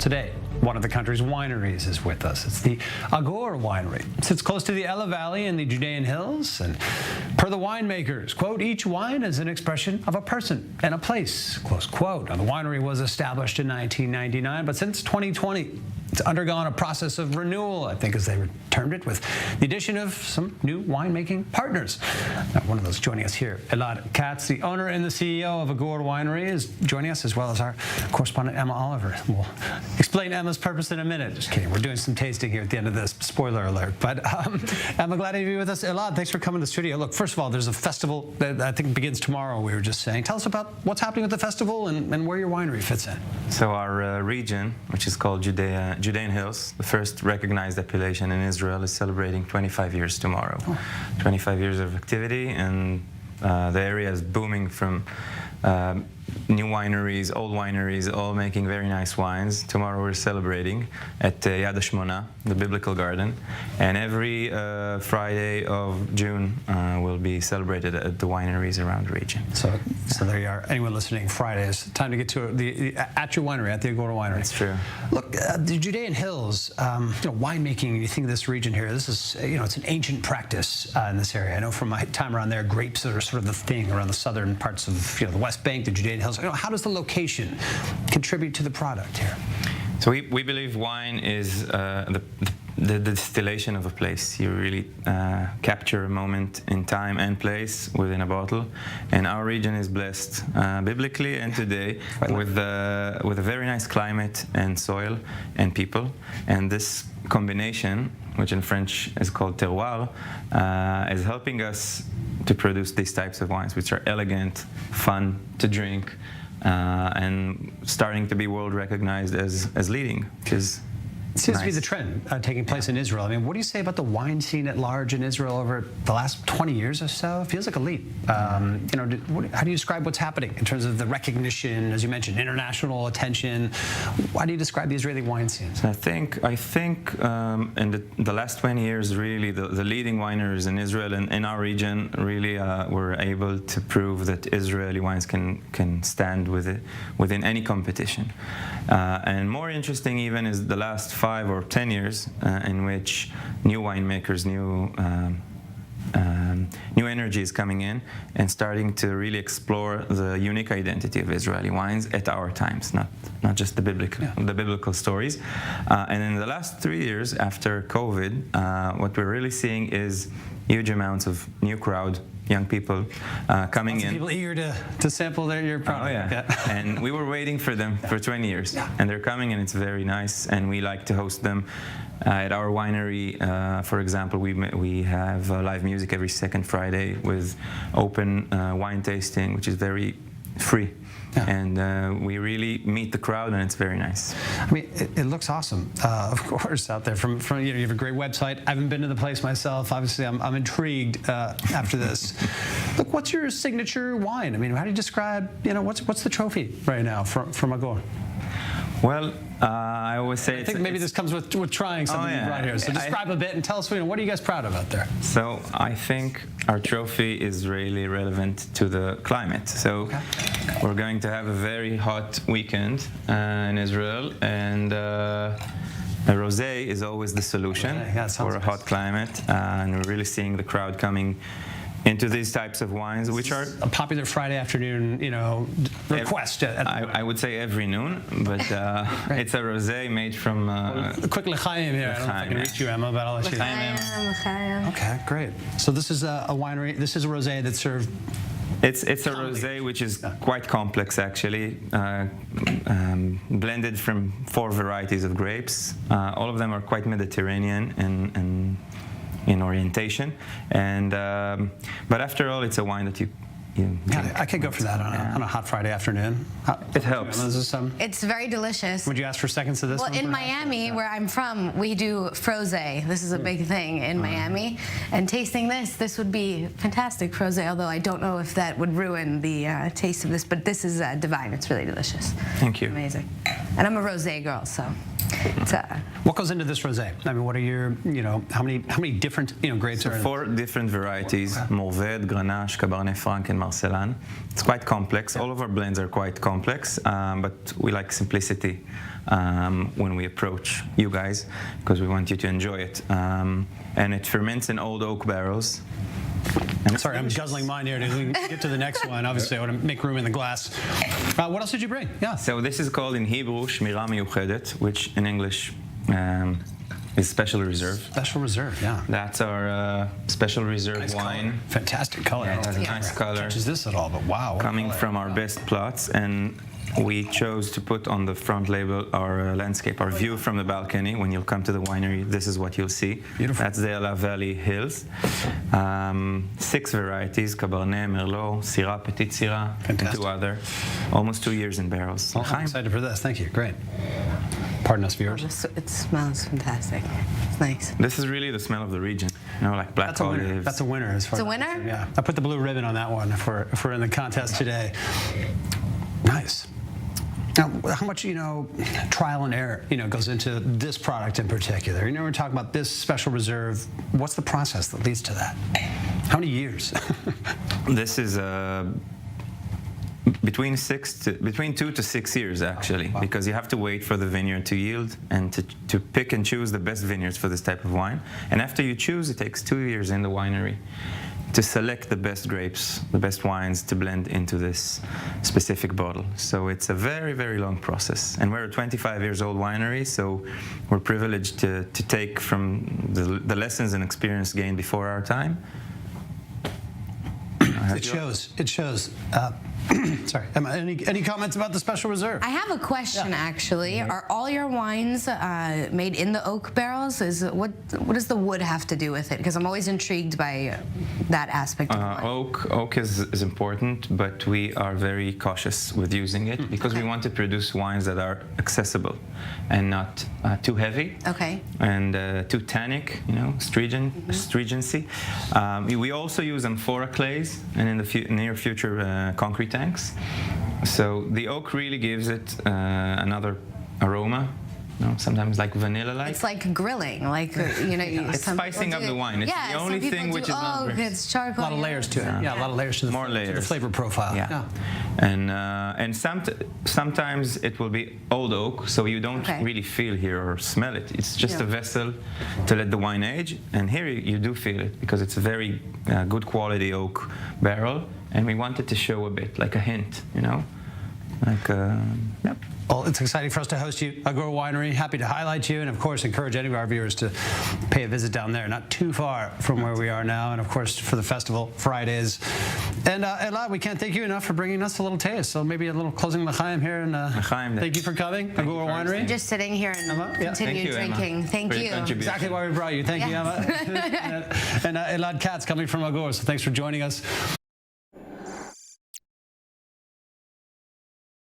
Today, one of the country's wineries is with us. It's the Agur Winery. It sits close to the Elad Valley in the Judean hills, and per the winemakers, quote, each wine is an expression of a person and a place, close quote. Now, the winery was established in 1999, but since 2020, it's undergone a process of renewal, I think as they termed it, with the addition of some new winemaking partners. Now, one of those joining us here, Elad, Katz, the owner and the CEO of Agur Winery, is joining us, as well as our correspondent Emma Oliver. We'll explain Emma's purpose in a minute. Just kidding. We're doing some tasting here at the end of this. Spoiler alert. But Emma, glad to have you with us. Elad, thanks for coming to the studio. Look, first of all, there's a festival that I think begins tomorrow, we were just saying. Tell us about what's happening with the festival and where your winery fits in. So our region, which is called Judean Hills, the first recognized appellation in Israel, is celebrating 25 years tomorrow. Oh. 25 years of activity, and the area is booming from new wineries, old wineries, all making very nice wines. Tomorrow we're celebrating at Yad HaShmona, the Biblical Garden, and every Friday of June will be celebrated at the wineries around the region. So there you are. Anyone listening, Fridays, time to get to at your winery, at the Agur Winery. That's true. Look, the Judean Hills, winemaking, you think of this region here, this is, it's an ancient practice in this area. I know from my time around there, grapes are sort of the thing around the southern parts of the West Bank, the Judean Hills. How does the location contribute to the product here? So we believe wine is the distillation of a place. You really capture a moment in time and place within a bottle, and our region is blessed biblically and today with a very nice climate and soil and people, and this combination, which in French is called terroir, is helping us to produce these types of wines, which are elegant, fun to drink, and starting to be world recognized as leading, which is it seems to be the trend taking place in Israel. I mean, what do you say about the wine scene at large in Israel over the last 20 years or so? It feels like a leap. How do you describe what's happening in terms of the recognition, as you mentioned, international attention? Why do you describe the Israeli wine scene? I think in the last 20 years, really, the leading wineries in Israel and in our region really were able to prove that Israeli wines can stand within any competition. And more interesting even is the last 5 or 10 years in which new winemakers, new energy is coming in and starting to really explore the unique identity of Israeli wines at our times, not just the biblical stories. And in the last 3 years after COVID, what we're really seeing is huge amounts of new crowd, young people coming in. People eager to sample your product. Oh, yeah. And we were waiting for them for 20 years. Yeah. And they're coming, and it's very nice. And we like to host them at our winery. For example, we have live music every second Friday with open wine tasting, which is very free. Yeah. And we really meet the crowd, and it's very nice. I mean, it looks awesome, of course, out there. From you have a great website. I haven't been to the place myself. Obviously, I'm intrigued after this. Look, what's your signature wine? I mean, how do you describe? What's the trophy right now from Agur? Well, I always say I think maybe this comes with trying something right here. So describe a bit and tell us, what are you guys proud of out there? So I think our trophy is really relevant to the climate. So we're going to have a very hot weekend in Israel, and a rosé is always the solution for a hot climate, and we're really seeing the crowd coming into these types of wines, which are a popular Friday afternoon, request. I would say every noon, but it's a rosé made from. Quick l'chaim here. I don't know if I can reach you, Emma, but I'll let you. L'chaim. Okay, great. So this is a winery. This is a rosé that's served. It's a rosé which is quite complex, actually, blended from 4 varieties of grapes. All of them are quite Mediterranean in orientation, and but after all, it's a wine that you I could go for that on a hot Friday afternoon. It helps. It's very delicious. Would you ask for seconds of this? Well, in Miami, where I'm from, we do frosé. This is a big thing in Miami, and tasting this would be fantastic frosé. Although I don't know if that would ruin the taste of this, but this is divine. It's really delicious. Thank you. Amazing. And I'm a rosé girl, so. What goes into this rosé? I mean, what are your, how many different, grapes are in it? 4 different varieties: Mourvèdre, Grenache, Cabernet Franc, and Marcellan. It's quite complex. All of our blends are quite complex, but we like simplicity when we approach you guys, because we want you to enjoy it. And it ferments in old oak barrels. And Sorry, I'm guzzling mine here to get to the next one. Obviously, I want to make room in the glass. What else did you bring? Yeah. So this is called in Hebrew Shmira Miyuchedet, which in English is Special Reserve. Special Reserve, yeah. That's our Special Reserve Nice wine. color. Fantastic color. Yeah, it has a nice color. Touches this at all, but wow. what Coming color. from our best plots, and we chose to put on the front label our landscape, our view from the balcony. When you'll come to the winery, this is what you'll see. Beautiful. That's the Elad Valley Hills. 6 varieties: Cabernet, Merlot, Syrah, Petit Syrah, and Fantastic. 2 other. Almost 2 years in barrels. Oh, I'm excited for this. Thank you. Great. Pardon us, viewers. It smells fantastic. It's nice. This is really the smell of the region. You know, like black That's a winner. olives. That's a winner as far It's a as I'm winner? concerned, yeah. I put the blue ribbon on that one if we're in the contest today. Nice. Now, how much, trial and error, goes into this product in particular? We're talking about this Special Reserve. What's the process that leads to that? How many years? This is between 2 to 6 years, actually, Wow. because you have to wait for the vineyard to yield and to pick and choose the best vineyards for this type of wine. And after you choose, it takes 2 years in the winery to select the best grapes, the best wines to blend into this specific bottle. So it's a very, very long process. And we're a 25 years old winery, so we're privileged to take from the lessons and experience gained before our time. It shows. It shows. Sorry, Emma, any comments about the Special Reserve? I have a question, actually. Are all your wines made in the oak barrels? What does the wood have to do with it? Because I'm always intrigued by that aspect of wine. Oak is important, but we are very cautious with using it because we want to produce wines that are accessible and not too heavy. Okay. And too tannic, stringency. We also use amphora clays and in the near future concrete tanks. So the oak really gives it another aroma. Sometimes like vanilla-like. It's like grilling, It's spicing up the wine. It's the only thing which is not very- it's charcoal. A lot of layers to it. Yeah, a lot of layers to the, More to the layers. flavor profile. Yeah. And sometimes it will be old oak, so you don't Okay. really feel here or smell it. It's just a vessel to let the wine age. And here you do feel it because it's a very good quality oak barrel, and we wanted to show a bit, like a hint, Yep. Well, it's exciting for us to host you, Agur Winery. Happy to highlight you, and of course, encourage any of our viewers to pay a visit down there, not too far from where we are now, and of course, for the festival Fridays. And Elad, we can't thank you enough for bringing us a little taste. So maybe a little closing l'chaim here, and L'chaim. thank you for coming, Thank you Agur for Winery. hosting. Just sitting here and Emma? Yeah. continue Thank you, Emma, drinking. Thank for your you. contribution. Exactly why we brought you. Thank you, Yes. Emma. and Elad Katz coming from Agur. So thanks for joining us.